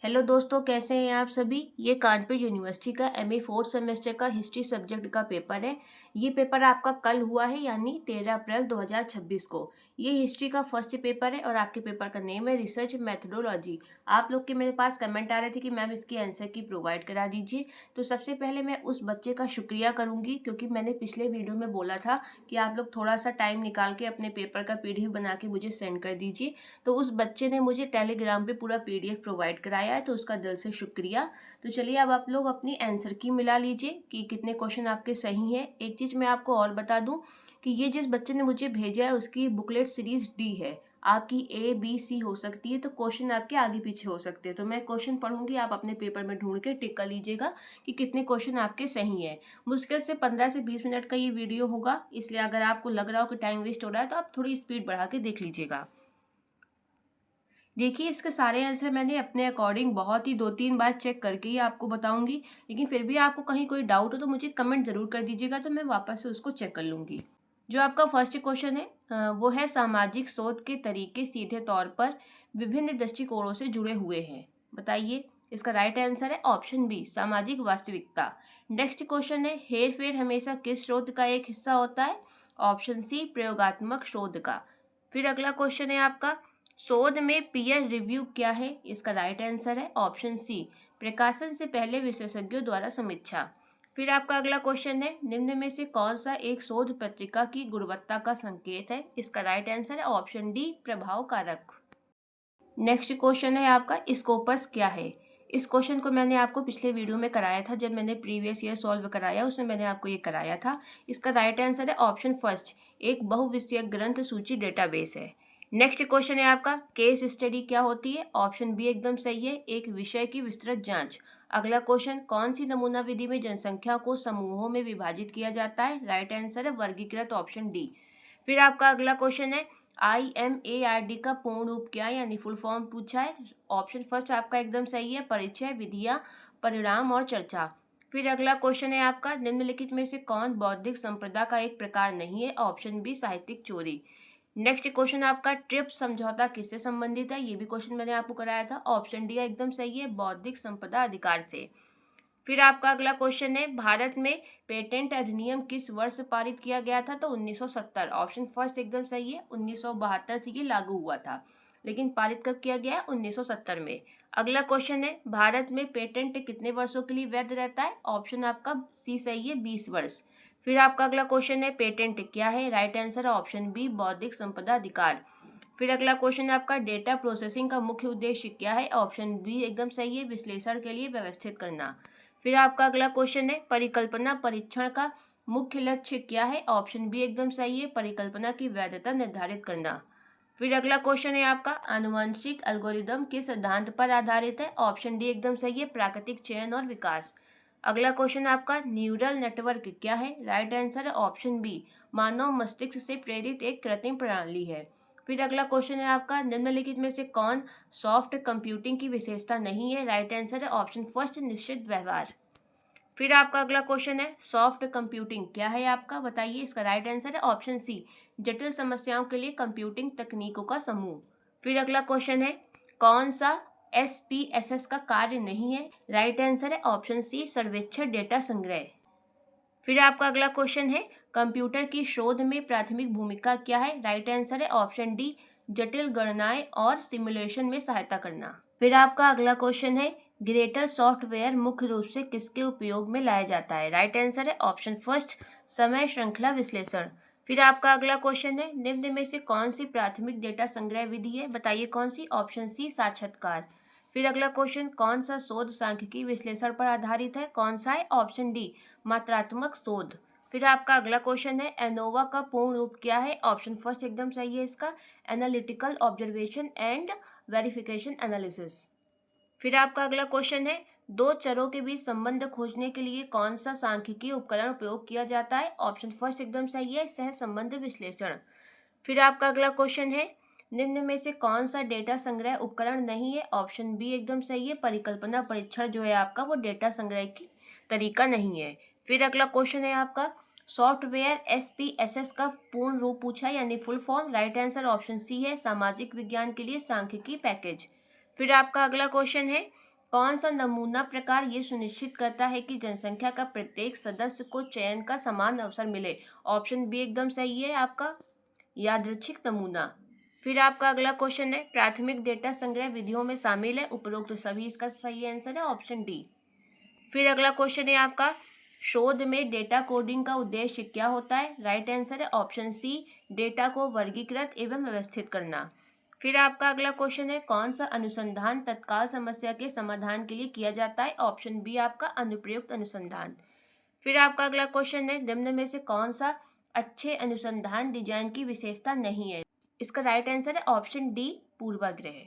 Hello दोस्तों, कैसे हैं आप सभी। ये कानपुर यूनिवर्सिटी का एमए फोर्थ सेमेस्टर का हिस्ट्री सब्जेक्ट का पेपर है। ये पेपर आपका कल हुआ है, यानी 13 अप्रैल 2026 को। ये हिस्ट्री का फर्स्ट पेपर है और आपके पेपर का नेम है रिसर्च मेथडोलॉजी। आप लोग के मेरे पास कमेंट आ रहे थे कि मैम इसकी आंसर की प्रोवाइड करा दीजिए। तो सबसे पहले मैं उस बच्चे का शुक्रिया करूँगी, क्योंकि मैंने पिछले वीडियो में बोला था कि आप लोग थोड़ा सा टाइम निकाल के अपने पेपर का पीडीएफ बना के मुझे सेंड कर दीजिए। तो उस बच्चे ने मुझे टेलीग्राम पे पूरा पीडीएफ प्रोवाइड कराया है, तो उसका दिल से शुक्रिया। तो चलिए अब आप लोग अपनी आंसर की मिला लीजिए कि कितने क्वेश्चन आपके सही हैं। एक चीज़ मैं आपको और बता दूं कि ये जिस बच्चे ने मुझे भेजा है उसकी बुकलेट सीरीज डी है। आपकी ए बी सी हो सकती है, तो क्वेश्चन आपके आगे पीछे हो सकते हैं। तो मैं क्वेश्चन पढ़ूंगी, आप अपने पेपर में ढूंढ के टिक कर लीजिएगा कि कितने क्वेश्चन आपके सही है। मुश्किल से 15 से 20 मिनट का ये वीडियो होगा, इसलिए अगर आपको लग रहा हो कि टाइम वेस्ट हो रहा है तो आप थोड़ी स्पीड बढ़ा के देख लीजिएगा। देखिए, इसके सारे आंसर मैंने अपने अकॉर्डिंग बहुत ही 2-3 बार चेक करके ही आपको बताऊंगी, लेकिन फिर भी आपको कहीं कोई डाउट हो तो मुझे कमेंट ज़रूर कर दीजिएगा, तो मैं वापस से उसको चेक कर लूँगी। जो आपका फर्स्ट क्वेश्चन है वो है सामाजिक शोध के तरीके सीधे तौर पर विभिन्न दृष्टिकोणों से जुड़े हुए हैं। बताइए। इसका राइट आंसर है ऑप्शन बी, सामाजिक वास्तविकता। नेक्स्ट क्वेश्चन है हेर फेर हमेशा किस शोध का एक हिस्सा होता है। ऑप्शन सी, प्रयोगात्मक शोध का। फिर अगला क्वेश्चन है आपका, शोध में पीयर रिव्यू क्या है। इसका राइट आंसर है ऑप्शन सी, प्रकाशन से पहले विशेषज्ञों द्वारा समीक्षा। फिर आपका अगला क्वेश्चन है निम्न में से कौन सा एक शोध पत्रिका की गुणवत्ता का संकेत है। इसका राइट आंसर है ऑप्शन डी, प्रभाव कारक। नेक्स्ट क्वेश्चन है आपका, स्कोपस क्या है। इस क्वेश्चन को मैंने आपको पिछले वीडियो में कराया था, जब मैंने प्रीवियस ईयर सॉल्व कराया उसमें मैंने आपको ये कराया था। इसका राइट आंसर है ऑप्शन फर्स्ट, एक बहुविषयक ग्रंथ सूची डेटाबेस है। नेक्स्ट क्वेश्चन है आपका, केस स्टडी क्या होती है। ऑप्शन बी एकदम सही है, एक विषय की विस्तृत जांच। अगला क्वेश्चन, कौन सी नमूना विधि में जनसंख्या को समूहों में विभाजित किया जाता है। राइट आंसर है वर्गीकृत, ऑप्शन डी। फिर आपका अगला क्वेश्चन है, IMARD का पूर्ण रूप क्या है, यानी फुल फॉर्म पूछा है। ऑप्शन फर्स्ट आपका एकदम सही है, परिचय, विधियां, परिणाम और चर्चा। फिर अगला क्वेश्चन है आपका, निम्नलिखित में से कौन बौद्धिक संपदा का एक प्रकार नहीं है। ऑप्शन बी, साहित्यिक चोरी। नेक्स्ट क्वेश्चन आपका, ट्रिप्स समझौता किससे संबंधित है। ये भी क्वेश्चन मैंने आपको कराया था। ऑप्शन डी एकदम सही है, बौद्धिक संपदा अधिकार से। फिर आपका अगला क्वेश्चन है, भारत में पेटेंट अधिनियम किस वर्ष पारित किया गया था। तो 1970। ऑप्शन फर्स्ट एकदम सही है, 1972 से ये लागू हुआ था, लेकिन पारित कब किया गया है, 1970 में। अगला क्वेश्चन है, भारत में पेटेंट कितने वर्षों के लिए वैध रहता है। ऑप्शन आपका सी सही है, 20 वर्ष। फिर आपका अगला क्वेश्चन है, पेटेंट क्या है। राइट आंसर है ऑप्शन बी, बौद्धिक संपदा अधिकार। फिर अगला क्वेश्चन है आपका, डेटा प्रोसेसिंग का मुख्य उद्देश्य क्या है। ऑप्शन बी एकदम सही है, विश्लेषण के लिए व्यवस्थित करना। फिर आपका अगला क्वेश्चन है, परिकल्पना परीक्षण का मुख्य लक्ष्य क्या है। ऑप्शन बी एकदम सही है, परिकल्पना की वैधता निर्धारित करना। फिर अगला क्वेश्चन है आपका, आनुवंशिक एल्गोरिदम किस सिद्धांत पर आधारित है। ऑप्शन डी एकदम सही है, प्राकृतिक चयन और विकास। अगला क्वेश्चन आपका, न्यूरल नेटवर्क क्या है। राइट आंसर है ऑप्शन बी, मानव मस्तिष्क से प्रेरित एक कृत्रिम प्रणाली है। फिर अगला क्वेश्चन है आपका, निम्नलिखित में से कौन सॉफ्ट कंप्यूटिंग की विशेषता नहीं है। राइट आंसर है ऑप्शन फर्स्ट, निश्चित व्यवहार। फिर आपका अगला क्वेश्चन है, सॉफ्ट कंप्यूटिंग क्या है आपका, बताइए। इसका राइट आंसर है ऑप्शन सी, जटिल समस्याओं के लिए कंप्यूटिंग तकनीकों का समूह। फिर अगला क्वेश्चन है, कौन सा SPSS का कार्य नहीं है। राइट आंसर है ऑप्शन सी, सर्वेक्षण डेटा संग्रह। फिर आपका अगला क्वेश्चन है, कंप्यूटर की शोध में प्राथमिक भूमिका क्या है। राइट आंसर है ऑप्शन डी, जटिल गणनाएं और सिमुलेशन में सहायता करना। फिर आपका अगला क्वेश्चन है, ग्रेटर सॉफ्टवेयर मुख्य रूप से किसके उपयोग में लाया जाता है। राइट आंसर है ऑप्शन फर्स्ट, समय श्रृंखला विश्लेषण। फिर आपका अगला क्वेश्चन है, निम्न में से कौन सी प्राथमिक डेटा संग्रह विधि है, बताइए कौन सी। ऑप्शन सी, साक्षात्कार। फिर अगला क्वेश्चन, कौन सा शोध सांख्यिकी विश्लेषण पर आधारित है, कौन सा है। ऑप्शन डी, मात्रात्मक शोध। फिर आपका अगला क्वेश्चन है, एनोवा का पूर्ण रूप क्या है। ऑप्शन फर्स्ट एकदम सही है इसका, analytical observation and verification analysis. फिर आपका अगला क्वेश्चन है, दो चरों के बीच संबंध खोजने के लिए कौन सा सांख्यिकीय उपकरण उपयोग किया जाता है। ऑप्शन फर्स्ट एकदम सही है, सहसंबंध विश्लेषण। फिर आपका अगला क्वेश्चन है, निम्न में से कौन सा डेटा संग्रह उपकरण नहीं है। ऑप्शन बी एकदम सही है, परिकल्पना परीक्षण जो है आपका वो डेटा संग्रह की तरीका नहीं है। फिर अगला क्वेश्चन है आपका, सॉफ्टवेयर SPSS का पूर्ण रूप पूछा है, यानी full form. Right answer option C है, सामाजिक विज्ञान के लिए सांख्यिकी पैकेज। फिर आपका अगला क्वेश्चन है, कौन सा नमूना प्रकार ये सुनिश्चित करता है कि जनसंख्या का प्रत्येक सदस्य को चयन का समान अवसर मिले? ऑप्शन बी एकदम सही है आपका, यादृच्छिक नमूना। फिर आपका अगला क्वेश्चन है, प्राथमिक डेटा संग्रह विधियों में शामिल है उपरोक्त तो सभी, इसका सही आंसर है ऑप्शन डी। फिर अगला क्वेश्चन है आपका, शोध में डेटा कोडिंग का उद्देश्य क्या होता है? राइट आंसर है ऑप्शन सी, डेटा को वर्गीकृत एवं व्यवस्थित करना। फिर आपका अगला क्वेश्चन है, कौन सा अनुसंधान तत्काल समस्या के समाधान के लिए किया जाता है? ऑप्शन बी आपका, अनुप्रयुक्त अनुसंधान। फिर आपका अगला क्वेश्चन है, निम्न में से कौन सा अच्छे अनुसंधान डिजाइन की विशेषता नहीं है? इसका राइट आंसर है ऑप्शन डी, पूर्वाग्रह।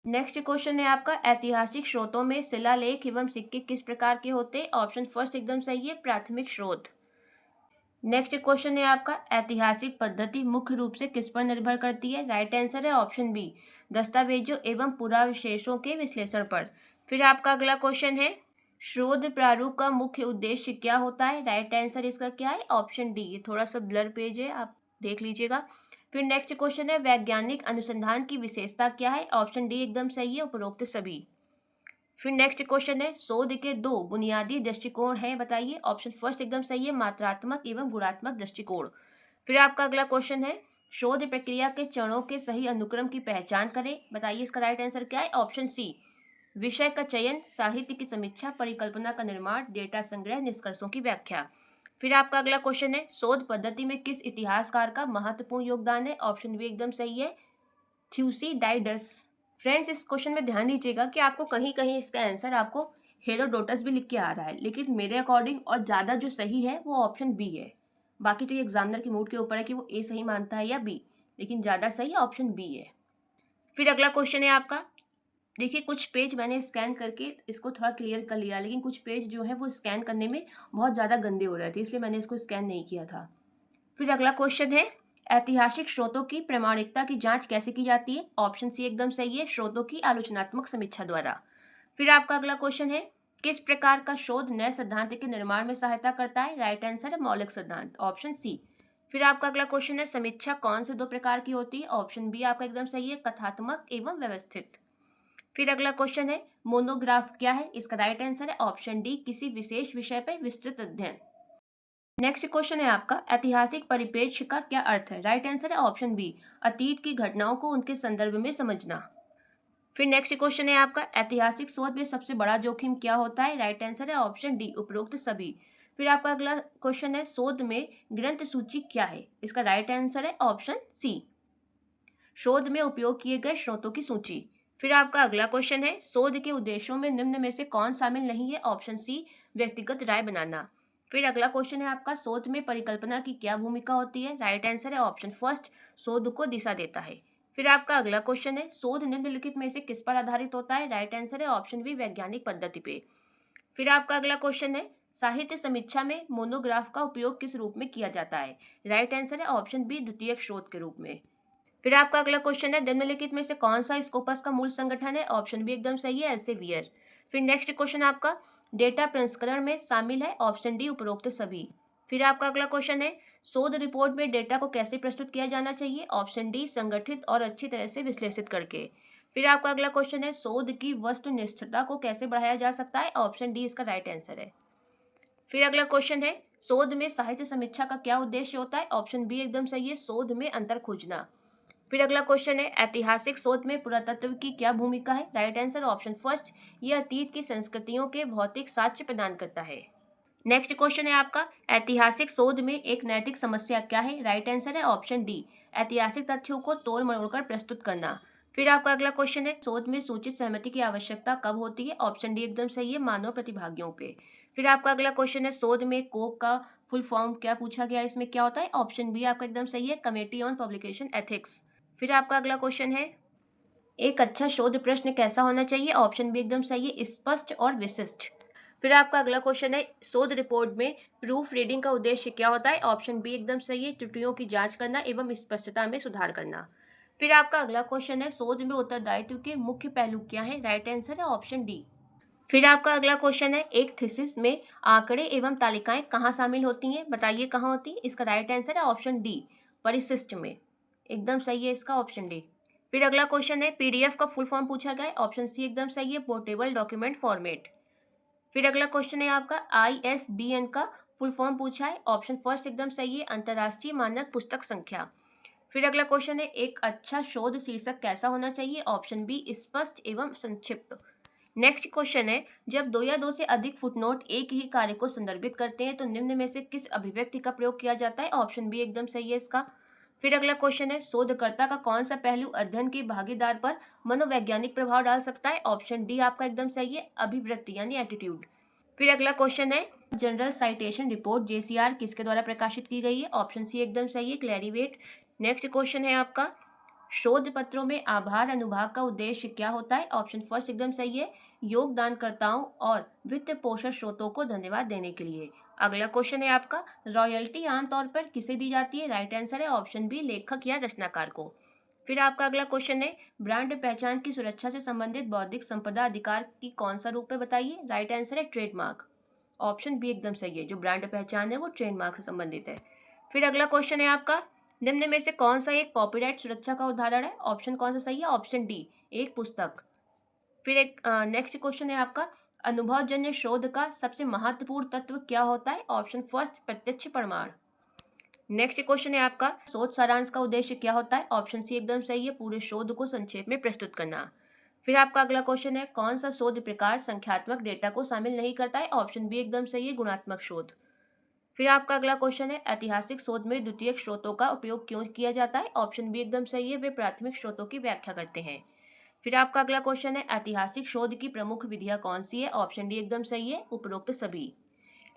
नेक्स्ट क्वेश्चन है आपका, ऐतिहासिक स्रोतों में शिलालेख एवं सिक्के किस प्रकार के होते हैं? ऑप्शन फर्स्ट एकदम सही है, प्राथमिक स्रोत। नेक्स्ट क्वेश्चन है आपका, ऐतिहासिक पद्धति मुख्य रूप से किस पर निर्भर करती है? राइट आंसर है ऑप्शन बी, दस्तावेजों एवं पुरावशेषों के विश्लेषण पर। फिर आपका अगला क्वेश्चन है, शोध प्रारूप का मुख्य उद्देश्य क्या होता है? राइट आंसर इसका क्या है? Option D. ये थोड़ा सा ब्लर पेज है, आप देख लीजिएगा। फिर नेक्स्ट क्वेश्चन है, वैज्ञानिक अनुसंधान की विशेषता क्या है? ऑप्शन डी एकदम सही है, उपरोक्त सभी। फिर नेक्स्ट क्वेश्चन है, शोध के दो बुनियादी दृष्टिकोण हैं, बताइए। ऑप्शन फर्स्ट एकदम सही है, मात्रात्मक एवं गुणात्मक दृष्टिकोण। फिर आपका अगला क्वेश्चन है, शोध प्रक्रिया के चरणों के सही अनुक्रम की पहचान करें, बताइए। इसका राइट आंसर क्या है? ऑप्शन सी, विषय का चयन, साहित्य की समीक्षा, परिकल्पना का निर्माण, डेटा संग्रह, निष्कर्षों की व्याख्या। फिर आपका अगला क्वेश्चन है, शोध पद्धति में किस इतिहासकार का महत्वपूर्ण योगदान है? ऑप्शन बी एकदम सही है, थ्यूसिडाइडस। फ्रेंड्स, इस क्वेश्चन में ध्यान दीजिएगा कि आपको कहीं कहीं इसका आंसर आपको हेरोडोटस भी लिख के आ रहा है, लेकिन मेरे अकॉर्डिंग और ज़्यादा जो सही है वो ऑप्शन बी है। बाकी तो ये एग्जामिनर के मूड के ऊपर है कि वो ए सही मानता है या बी, लेकिन ज़्यादा सही ऑप्शन बी है। फिर अगला क्वेश्चन है आपका, देखिए कुछ पेज मैंने स्कैन करके इसको थोड़ा क्लियर कर लिया, लेकिन कुछ पेज जो है वो स्कैन करने में बहुत ज़्यादा गंदे हो रहे थे, इसलिए मैंने इसको स्कैन नहीं किया था। फिर अगला क्वेश्चन है, ऐतिहासिक स्रोतों की प्रामाणिकता की जांच कैसे की जाती है? ऑप्शन सी एकदम सही है, स्रोतों की आलोचनात्मक समीक्षा द्वारा। फिर आपका अगला क्वेश्चन है, किस प्रकार का शोध नए सिद्धांत के निर्माण में सहायता करता है? राइट आंसर है मौलिक सिद्धांत, ऑप्शन सी। फिर आपका अगला क्वेश्चन है, समीक्षा कौन से दो प्रकार की होती है? ऑप्शन बी आपका एकदम सही है, कथात्मक एवं व्यवस्थित। फिर अगला क्वेश्चन है, मोनोग्राफ क्या है? इसका राइट आंसर है ऑप्शन डी, किसी विशेष विषय पर विस्तृत अध्ययन। नेक्स्ट क्वेश्चन है आपका, ऐतिहासिक परिप्रेक्ष्य का क्या अर्थ है? राइट आंसर है ऑप्शन बी, अतीत की घटनाओं को उनके संदर्भ में समझना। फिर नेक्स्ट क्वेश्चन है आपका, ऐतिहासिक शोध में सबसे बड़ा जोखिम क्या होता है? राइट आंसर है ऑप्शन डी, उपरोक्त सभी। फिर आपका अगला क्वेश्चन है, शोध में ग्रंथ सूची क्या है? इसका राइट आंसर है ऑप्शन सी, शोध में उपयोग किए गए स्रोतों की सूची। फिर आपका अगला क्वेश्चन है, शोध के उद्देश्यों में निम्न में से कौन शामिल नहीं है? ऑप्शन सी, व्यक्तिगत राय बनाना। फिर अगला क्वेश्चन है आपका, शोध में परिकल्पना की क्या भूमिका होती है? राइट आंसर है ऑप्शन फर्स्ट, शोध को दिशा देता है। फिर आपका अगला क्वेश्चन है, शोध निम्नलिखित में से किस पर आधारित होता है? राइट आंसर है ऑप्शन बी, वैज्ञानिक पद्धति पे। फिर आपका अगला क्वेश्चन है, साहित्य समीक्षा में मोनोग्राफ का उपयोग किस रूप में किया जाता है? राइट आंसर है ऑप्शन बी, द्वितीयक स्रोत के रूप में। फिर आपका अगला क्वेश्चन है, निम्नलिखित में से कौन सा स्कोपस का मूल संगठन है? ऑप्शन बी एकदम सही है, एल्सेवियर। फिर नेक्स्ट क्वेश्चन आपका, डेटा प्रसंस्करण में शामिल है? ऑप्शन डी, उपरोक्त सभी। फिर आपका अगला क्वेश्चन है, शोध रिपोर्ट में डेटा को कैसे प्रस्तुत किया जाना चाहिए? ऑप्शन डी, संगठित और अच्छी तरह से विश्लेषित करके। फिर आपका अगला क्वेश्चन है, शोध की वस्तुनिष्ठता को कैसे बढ़ाया जा सकता है? ऑप्शन डी इसका राइट आंसर है। फिर अगला क्वेश्चन है, शोध में साहित्य समीक्षा का क्या उद्देश्य होता है? ऑप्शन बी एकदम सही है, शोध में अंतर खोजना। फिर अगला क्वेश्चन है, ऐतिहासिक शोध में पुरातत्व की क्या भूमिका है? राइट आंसर ऑप्शन फर्स्ट, ये अतीत की संस्कृतियों के भौतिक साक्ष्य प्रदान करता है। नेक्स्ट क्वेश्चन है आपका, ऐतिहासिक शोध में एक नैतिक समस्या क्या है? राइट आंसर है ऑप्शन डी, ऐतिहासिक तथ्यों को तोड़ मरोड़कर प्रस्तुत करना। फिर आपका अगला क्वेश्चन है, शोध में सूचित सहमति की आवश्यकता कब होती है? ऑप्शन डी एकदम सही है, मानव प्रतिभागियों पे। फिर आपका अगला क्वेश्चन है, शोध में कोप का फुल फॉर्म क्या पूछा गया है, इसमें क्या होता है? ऑप्शन बी आपका एकदम सही है, कमेटी ऑन पब्लिकेशन एथिक्स। फिर आपका अगला क्वेश्चन है, एक अच्छा शोध प्रश्न कैसा होना चाहिए? ऑप्शन बी एकदम सही है, स्पष्ट और विशिष्ट। फिर आपका अगला क्वेश्चन है, शोध रिपोर्ट में प्रूफ रीडिंग का उद्देश्य क्या होता है? ऑप्शन बी एकदम सही है, त्रुटियों की जांच करना एवं स्पष्टता में सुधार करना। फिर आपका अगला क्वेश्चन है, शोध में उत्तरदायित्व के मुख्य पहलू क्या है? राइट आंसर है ऑप्शन डी। फिर आपका अगला क्वेश्चन है, एक थीसिस में आंकड़े एवं तालिकाएं कहाँ शामिल होती हैं? बताइए कहाँ होती है? इसका राइट आंसर है ऑप्शन डी, परिशिष्ट में। एकदम सही है इसका ऑप्शन डी। फिर अगला क्वेश्चन है पीडीएफ का फुल फॉर्म पूछा गया है, ऑप्शन सी एकदम सही है, पोर्टेबल डॉक्यूमेंट फॉर्मेट। फिर अगला क्वेश्चन है आपका आईएसबीएन का फुल फॉर्म पूछा है, ऑप्शन फर्स्ट एकदम सही है, अंतर्राष्ट्रीय मानक पुस्तक संख्या। फिर अगला क्वेश्चन है एक अच्छा शोध शीर्षक कैसा होना चाहिए, ऑप्शन बी स्पष्ट एवं संक्षिप्त। नेक्स्ट क्वेश्चन है जब दो या दो से अधिक फुटनोट एक ही कार्य को संदर्भित करते हैं तो निम्न में से किस अभिव्यक्ति का प्रयोग किया जाता है, ऑप्शन बी एकदम सही है इसका। फिर अगला क्वेश्चन है शोधकर्ता का कौन सा पहलू अध्ययन के भागीदार पर मनोवैज्ञानिक प्रभाव डाल सकता है, ऑप्शन डी आपका एकदम सही है, अभिवृत्ति यानी एटीट्यूड। फिर अगला क्वेश्चन है जनरल साइटेशन रिपोर्ट जेसीआर किसके द्वारा प्रकाशित की गई है, ऑप्शन सी एकदम सही है, क्लैरीवेट। नेक्स्ट क्वेश्चन है आपका शोध पत्रों में आभार अनुभाग का उद्देश्य क्या होता है, ऑप्शन फर्स्ट एकदम सही है, योगदानकर्ताओं और वित्त पोषण स्रोतों को धन्यवाद देने के लिए। अगला क्वेश्चन है आपका रॉयल्टी आमतौर पर किसे दी जाती है, राइट आंसर है ऑप्शन बी लेखक या रचनाकार को। फिर आपका अगला क्वेश्चन है ब्रांड पहचान की सुरक्षा से संबंधित बौद्धिक संपदा अधिकार की कौन सा रूप है बताइए, राइट आंसर है ट्रेडमार्क, ऑप्शन बी एकदम सही है, जो ब्रांड पहचान है वो ट्रेडमार्क से संबंधित है। फिर अगला क्वेश्चन है आपका निम्न में से कौन सा एक कॉपीराइट सुरक्षा का उदाहरण है, ऑप्शन कौन सा सही है, ऑप्शन डी एक पुस्तक। फिर एक नेक्स्ट क्वेश्चन है आपका अनुभवजन्य शोध का सबसे महत्वपूर्ण तत्व क्या होता है, ऑप्शन फर्स्ट प्रत्यक्ष प्रमाण। नेक्स्ट क्वेश्चन है आपका शोध सारांश का उद्देश्य क्या होता है, ऑप्शन सी एकदम सही है, पूरे शोध को संक्षेप में प्रस्तुत करना। फिर आपका अगला क्वेश्चन है कौन सा शोध प्रकार संख्यात्मक डेटा को शामिल नहीं करता है, ऑप्शन बी एकदम सही है, गुणात्मक शोध। फिर आपका अगला क्वेश्चन है ऐतिहासिक शोध में द्वितीयक स्रोतों का उपयोग क्यों किया जाता है, ऑप्शन बी एकदम सही है, वे प्राथमिक स्रोतों की व्याख्या करते हैं। फिर आपका अगला क्वेश्चन है ऐतिहासिक शोध की प्रमुख विधियां कौन सी है, ऑप्शन डी एकदम सही है, उपरोक्त सभी।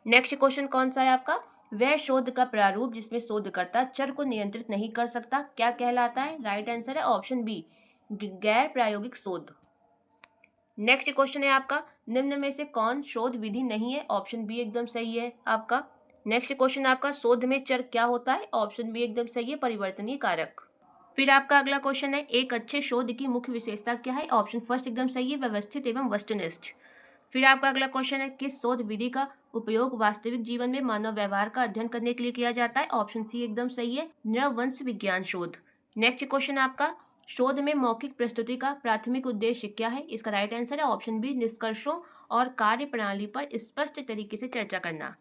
नेक्स्ट क्वेश्चन कौन सा है आपका वह शोध का प्रारूप जिसमें शोधकर्ता चर को नियंत्रित नहीं कर सकता क्या कहलाता है, राइट आंसर है ऑप्शन बी गैर प्रायोगिक शोध। नेक्स्ट क्वेश्चन है आपका निम्न में से कौन शोध विधि नहीं है, ऑप्शन बी एकदम सही है आपका। नेक्स्ट क्वेश्चन आपका शोध में चर क्या होता है, ऑप्शन बी एकदम सही है, परिवर्तनीय कारक। फिर आपका अगला क्वेश्चन है एक अच्छे शोध की मुख्य विशेषता क्या है, ऑप्शन फर्स्ट एकदम सही है, व्यवस्थित एवं वस्तुनिष्ठ। फिर आपका अगला क्वेश्चन है किस शोध विधि का उपयोग वास्तविक जीवन में मानव व्यवहार का अध्ययन करने के लिए किया जाता है, ऑप्शन सी एकदम सही है, नृवंश विज्ञान शोध। नेक्स्ट क्वेश्चन आपका शोध में मौखिक प्रस्तुति का प्राथमिक उद्देश्य क्या है, इसका राइट आंसर है ऑप्शन बी निष्कर्षों और कार्य प्रणाली पर स्पष्ट तरीके से चर्चा करना।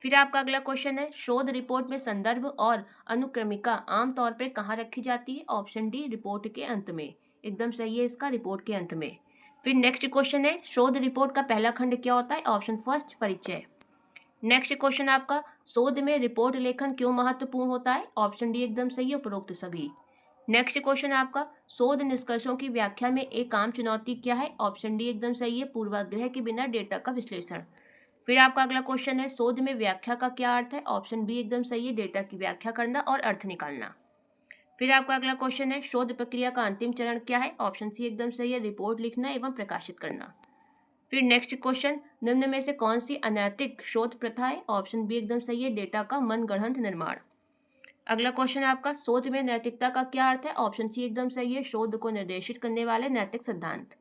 फिर आपका अगला क्वेश्चन है शोध रिपोर्ट में संदर्भ और अनुक्रमिका आमतौर पर कहाँ रखी जाती है, ऑप्शन डी रिपोर्ट के अंत में, एकदम सही है इसका, रिपोर्ट के अंत में। फिर नेक्स्ट क्वेश्चन है शोध रिपोर्ट का पहला खंड क्या होता है, ऑप्शन फर्स्ट परिचय। नेक्स्ट क्वेश्चन आपका शोध में रिपोर्ट लेखन क्यों महत्वपूर्ण होता है, ऑप्शन डी एकदम सही है, उपरोक्त सभी। नेक्स्ट क्वेश्चन आपका शोध निष्कर्षों की व्याख्या में एक आम चुनौती क्या है, ऑप्शन डी एकदम सही है, पूर्वाग्रह के बिना डेटा का विश्लेषण। फिर आपका अगला क्वेश्चन है शोध में व्याख्या का क्या अर्थ है, ऑप्शन बी एकदम सही है, डेटा की व्याख्या करना और अर्थ निकालना। फिर आपका अगला क्वेश्चन है शोध प्रक्रिया का अंतिम चरण क्या है, ऑप्शन सी एकदम सही है, रिपोर्ट लिखना एवं प्रकाशित करना। फिर नेक्स्ट क्वेश्चन निम्न में से कौन सी अनैतिक शोध प्रथा है, ऑप्शन बी एकदम सही है, डेटा का मनगढ़ंत निर्माण। अगला क्वेश्चन है आपका शोध में नैतिकता का क्या अर्थ है, ऑप्शन सी एकदम सही है, शोध को निर्देशित करने वाले नैतिक सिद्धांत।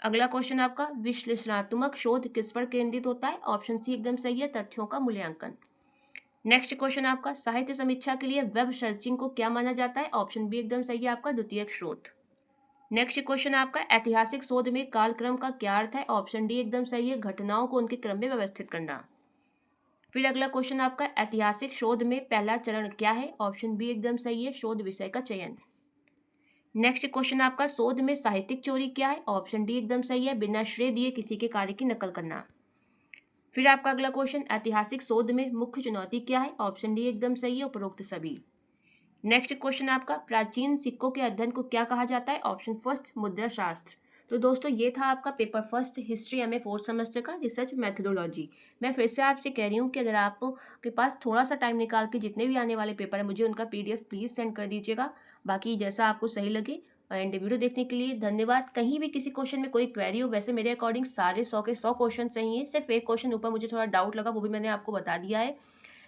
अगला क्वेश्चन आपका विश्लेषणात्मक शोध किस पर केंद्रित होता है, ऑप्शन सी एकदम सही है, तथ्यों का मूल्यांकन। नेक्स्ट क्वेश्चन आपका साहित्य समीक्षा के लिए वेब सर्चिंग को क्या माना जाता है, ऑप्शन बी एकदम सही है आपका, द्वितीयक स्रोत। नेक्स्ट क्वेश्चन आपका ऐतिहासिक शोध में कालक्रम का क्या अर्थ है, ऑप्शन डी एकदम सही है, घटनाओं को उनके क्रम में व्यवस्थित करना। फिर अगला क्वेश्चन आपका ऐतिहासिक शोध में पहला चरण क्या है, ऑप्शन बी एकदम सही है, शोध विषय का चयन। नेक्स्ट क्वेश्चन आपका शोध में साहित्यिक चोरी क्या है, ऑप्शन डी एकदम सही है, बिना श्रेय दिए किसी के कार्य की नकल करना। फिर आपका अगला क्वेश्चन ऐतिहासिक शोध में मुख्य चुनौती क्या है, ऑप्शन डी एकदम सही है, उपरोक्त सभी। नेक्स्ट क्वेश्चन आपका प्राचीन सिक्कों के अध्ययन को क्या कहा जाता है, ऑप्शन फर्स्ट मुद्रा शास्त्र। तो दोस्तों ये था आपका paper first history MA fourth semester का रिसर्च मेथोडोलॉजी। मैं फिर से आपसे कह रही हूँ कि अगर आपके पास थोड़ा सा टाइम निकाल के जितने भी आने वाले पेपर है मुझे उनका पीडीएफ प्लीज़ सेंड कर दीजिएगा, बाकी जैसा आपको सही लगे। एंड वीडियो देखने के लिए धन्यवाद। कहीं भी किसी क्वेश्चन में कोई क्वेरी हो, वैसे मेरे अकॉर्डिंग सारे 100 के 100 क्वेश्चन सही हैं, सिर्फ एक क्वेश्चन ऊपर मुझे थोड़ा डाउट लगा, वो भी मैंने आपको बता दिया है।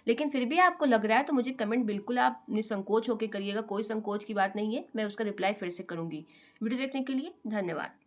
लेकिन फिर भी आपको लग रहा है तो मुझे कमेंट बिल्कुल आप निसंकोच होकर करिएगा, कोई संकोच की बात नहीं है, मैं उसका रिप्लाई फिर से करूँगी। वीडियो देखने के लिए धन्यवाद।